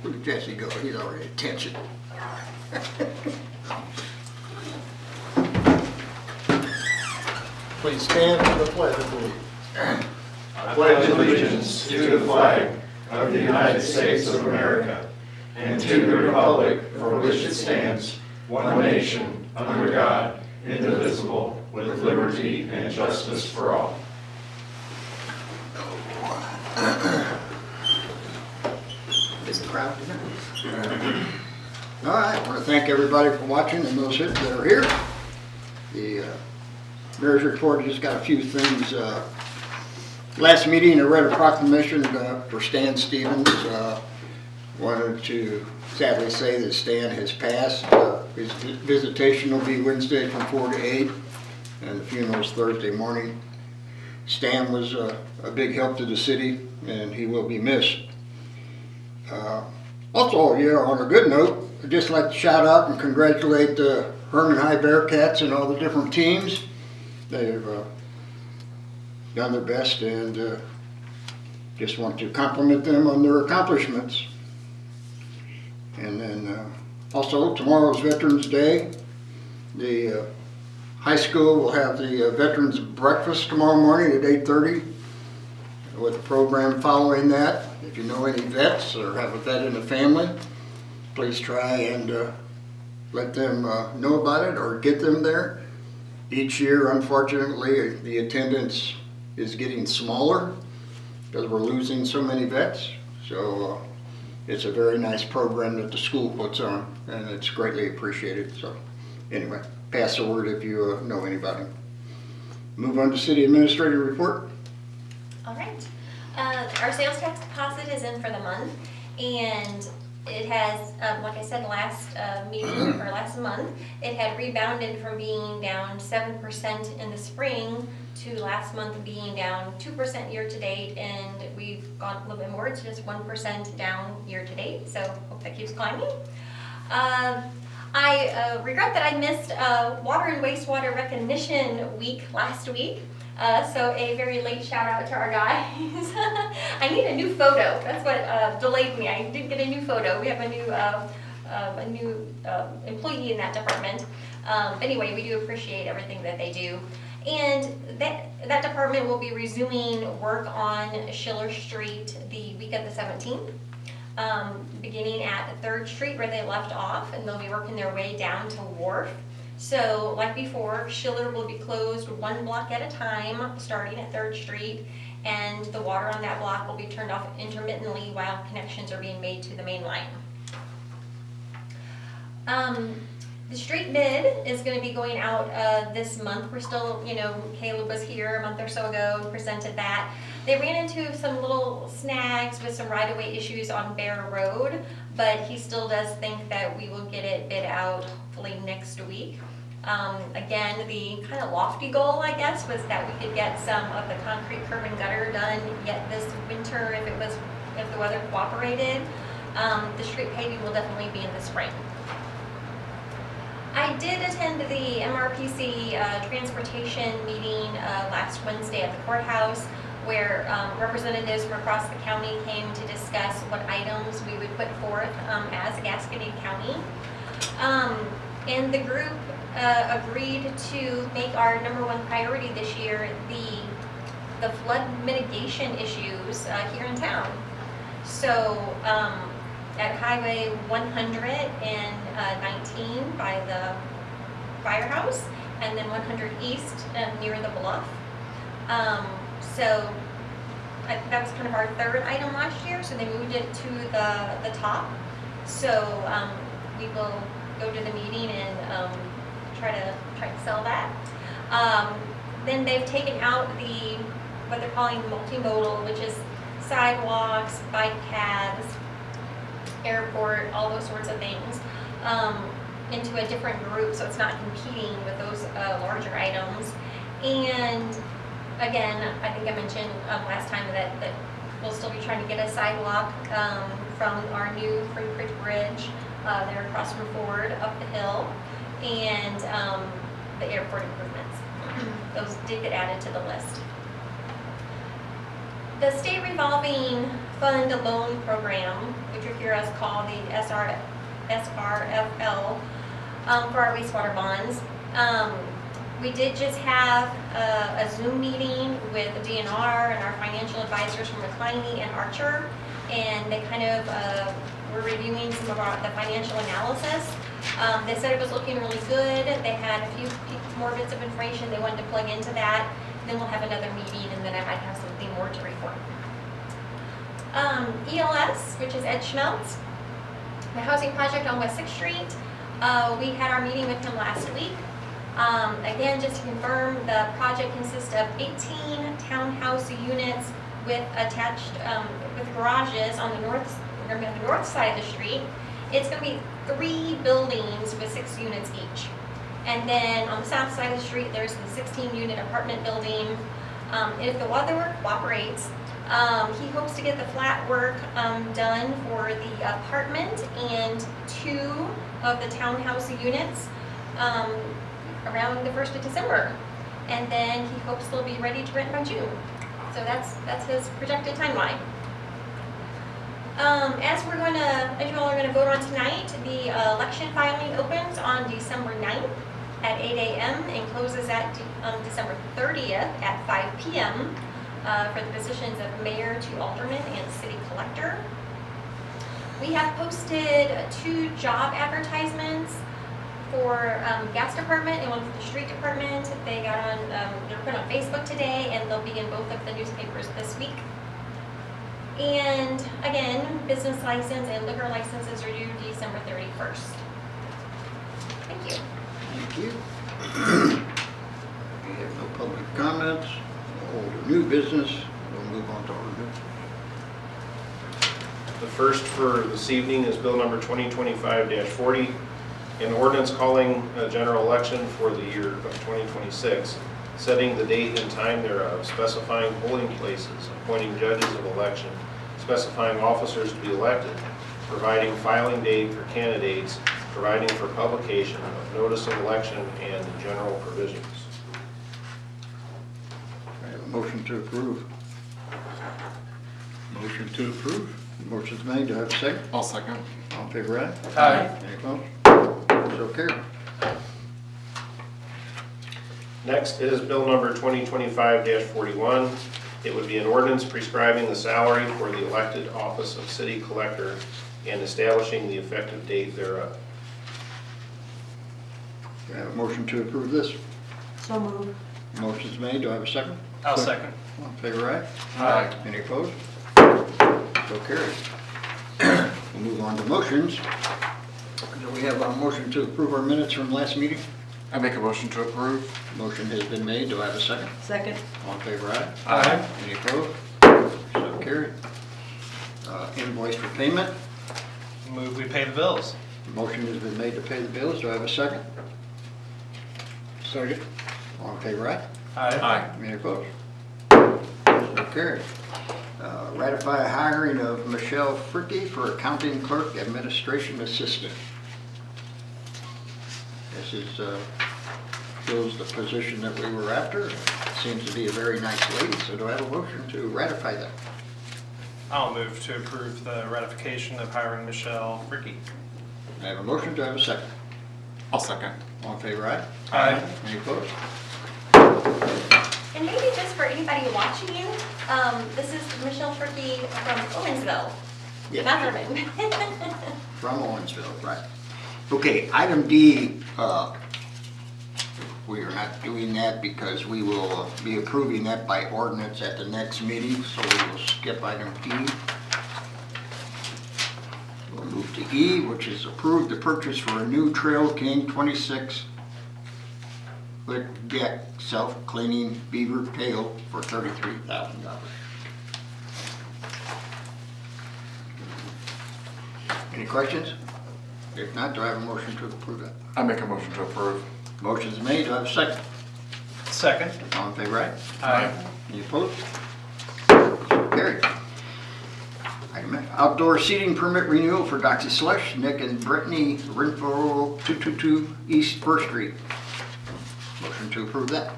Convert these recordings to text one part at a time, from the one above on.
Look at Jesse go, he's already attention. Please stand for the pledge of allegiance. I pledge allegiance to the flag of the United States of America and to the republic for which it stands, one nation, under God, indivisible, with liberty and justice for all. Big crowd tonight. All right, I want to thank everybody for watching and those that are here. The mayor's report just got a few things. Last meeting, I read a proclamation for Stan Stevens. Wanted to sadly say that Stan has passed. His visitation will be Wednesday from 4 to 8, and the funeral is Thursday morning. Stan was a big help to the city, and he will be missed. Also, on a good note, I'd just like to shout out and congratulate the Herman High Bearcats and all the different teams. They've done their best, and just want to compliment them on their accomplishments. And then also, tomorrow's Veterans Day. The high school will have the Veterans Breakfast tomorrow morning at 8:30 with a program following that. If you know any vets or have a vet in the family, please try and let them know about it or get them there. Each year, unfortunately, the attendance is getting smaller because we're losing so many vets. So it's a very nice program that the school puts on, and it's greatly appreciated. So anyway, pass the word if you know anybody. Move on to city administrator report. All right. Our sales tax deposit is in for the month, and it has, like I said last meeting or last month, it had rebounded from being down 7% in the spring to last month being down 2% year to date, and we've gone a little bit more to just 1% down year to date. So hope that keeps climbing. I regret that I missed Water and Wastewater Recognition Week last week. So a very late shout out to our guys. I need a new photo. That's what delayed me. I didn't get a new photo. We have a new employee in that department. Anyway, we do appreciate everything that they do. And that department will be resuming work on Schiller Street the week of the 17th. Beginning at 3rd Street where they left off, and they'll be working their way down to Wharf. So, like before, Schiller will be closed one block at a time, starting at 3rd Street, and the water on that block will be turned off intermittently while connections are being made to the main line. The street bid is going to be going out this month. We're still, Caleb was here a month or so ago and presented that. They ran into some little snags with some right-of-way issues on Bear Road, but he still does think that we will get it bid out hopefully next week. Again, the kind of lofty goal, I guess, was that we could get some of the concrete curb and gutter done yet this winter if the weather cooperated. The street paving will definitely be in the spring. I did attend the MRPC transportation meeting last Wednesday at the courthouse, where representatives from across the county came to discuss what items we would put forth as Gasconade County. And the group agreed to make our #1 priority this year the flood mitigation issues here in town. So at Highway 119 by the firehouse, and then 100 East near the bluff. So that was kind of our 3rd item last year, so they moved it to the top. So we will go to the meeting and try to sell that. Then they've taken out what they're calling multimodal, which is sidewalks, bike paths, airport, all those sorts of things, into a different group, so it's not competing with those larger items. And again, I think I mentioned last time that we'll still be trying to get a sidewalk from our new Free Bridge Bridge there across from Ford up the hill, and the airport improvements. Those did get added to the list. The state revolving fund loan program, which you hear us call the SRFL, for our wastewater bonds. We did just have a Zoom meeting with the DNR and our financial advisors from McCliney and Archer, and they kind of were reviewing some of the financial analysis. They said it was looking really good. They had a few more bits of information they wanted to plug into that. Then we'll have another meeting, and then I might have something more to report. ELS, which is Ed Schmeltz, the housing project on West 6th Street. We had our meeting with him last week. Again, just to confirm, the project consists of 18 townhouse units with attached with garages on the north side of the street. It's going to be 3 buildings with 6 units each. And then on the south side of the street, there's the 16-unit apartment building. If the weather cooperates, he hopes to get the flat work done for the apartment and 2 of the townhouse units around the 1st of December. And then he hopes they'll be ready to rent by June. So that's his projected timeline. As you all are going to vote on tonight, the election filing opens on December 9th at 8 a.m. and closes at December 30th at 5 p.m. For the positions of mayor to alderman and city collector. We have posted 2 job advertisements for gas department and one for the street department. They got on, they're put on Facebook today, and they'll be in both of the newspapers this week. And again, business license and liquor licenses are due December 31st. Thank you. Thank you. We have no public comments, old or new business. We'll move on to our new. The first for this evening is Bill number 2025-40, an ordinance calling a general election for the year of 2026, setting the date and time thereof, specifying polling places, appointing judges of election, specifying officers to be elected, providing filing date for candidates, providing for publication of notice of election, and general provisions. I have a motion to approve. Motion to approve. Motion's made. Do I have a second? I'll second. All in favor, aye? Aye. Any opposed? So carried. Next is Bill number 2025-41. It would be an ordinance prescribing the salary for the elected office of city collector and establishing the effective date thereof. Do I have a motion to approve this? So moved. Motion's made. Do I have a second? I'll second. All in favor, aye? Aye. Any opposed? So carried. We'll move on to motions. Do we have a motion to approve our minutes from last meeting? I make a motion to approve. Motion has been made. Do I have a second? Second. All in favor, aye? Aye. Any opposed? So carried. Invoice for payment. Move we pay the bills. Motion has been made to pay the bills. Do I have a second? Second. All in favor, aye? Aye. Any opposed? So carried. Ratify hiring of Michelle Fricky for accounting clerk administration assistant. This is fills the position that we were after. Seems to be a very nice lady, so do I have a motion to ratify that? I'll move to approve the ratification of hiring Michelle Ricky. I have a motion. Do I have a second? I'll second. All in favor, aye? Aye. Any opposed? And maybe just for anybody watching, this is Michelle Turkey from Owensville, Yes. not Herman. From Owensville, right. Okay, item D, we are not doing that because we will be approving that by ordinance at the next meeting, so we will skip item D. We'll move to E, which is approve the purchase for a new Trail King 26-foot deck self-cleaning beaver tail for $33,000. Any questions? If not, do I have a motion to approve that? I make a motion to approve. Motion's made, do I have a second? Second. All in favor, aye? Aye. Any opposed? So carried. Item F, outdoor seating permit renewal for Doxy Slush, Nick and Brittany Renfro, 222 East First Street. Motion to approve that.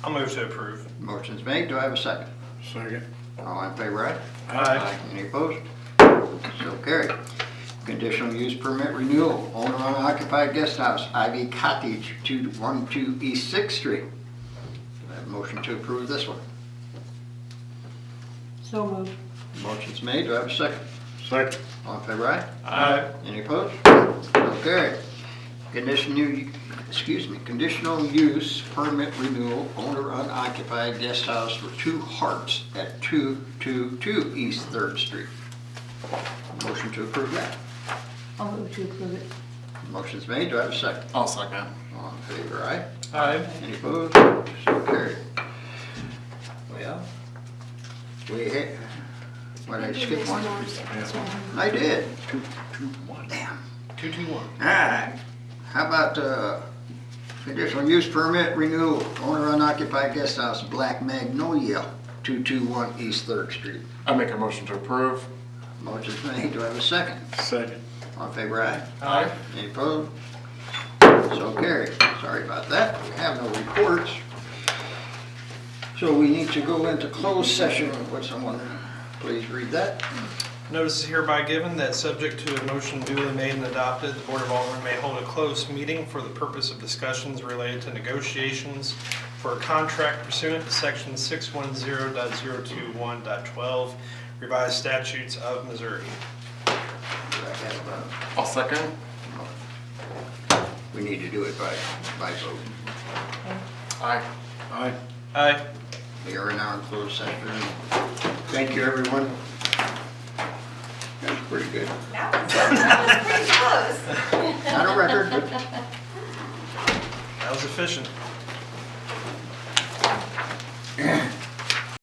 I'll move to approve. Motion's made, do I have a second? Second. All in favor, aye? Aye. Any opposed? So carried. Conditional use permit renewal, owner unoccupied guest house, Ivy Cottage, 212 East 6th Street. Do I have a motion to approve this one? So moved. Motion's made, do I have a second? Second. All in favor, aye? Aye. Any opposed? So carried. Conditional use permit renewal, owner unoccupied guest house for Two Hearts at 222 East 3rd Street. Motion to approve that. I'll move to approve it. Motion's made, do I have a second? I'll second. All in favor, aye? Aye. Any opposed? So carried. Well, we had, what, I skipped one? I did. 221. Damn. 221. All right. How about conditional use permit renewal, owner unoccupied guest house, Black Magnolia, 221 East 3rd Street. I make a motion to approve. Motion's made, do I have a second? Second. All in favor, aye? Aye. Any opposed? So carried. Sorry about that. We have no reports. So we need to go into closed session. Would someone please read that? Notice is hereby given that subject to a motion duly made and adopted, the Board of Aldermen may hold a closed meeting for the purpose of discussions related to negotiations for a contract pursuant to section 610.021.12 revised statutes of Missouri. Do I have, I'll second. we need to do it by vote. Aye. Aye. Aye. We are now in closed session. Thank you, everyone. That was pretty good. That was pretty close. Not a record, but That was efficient.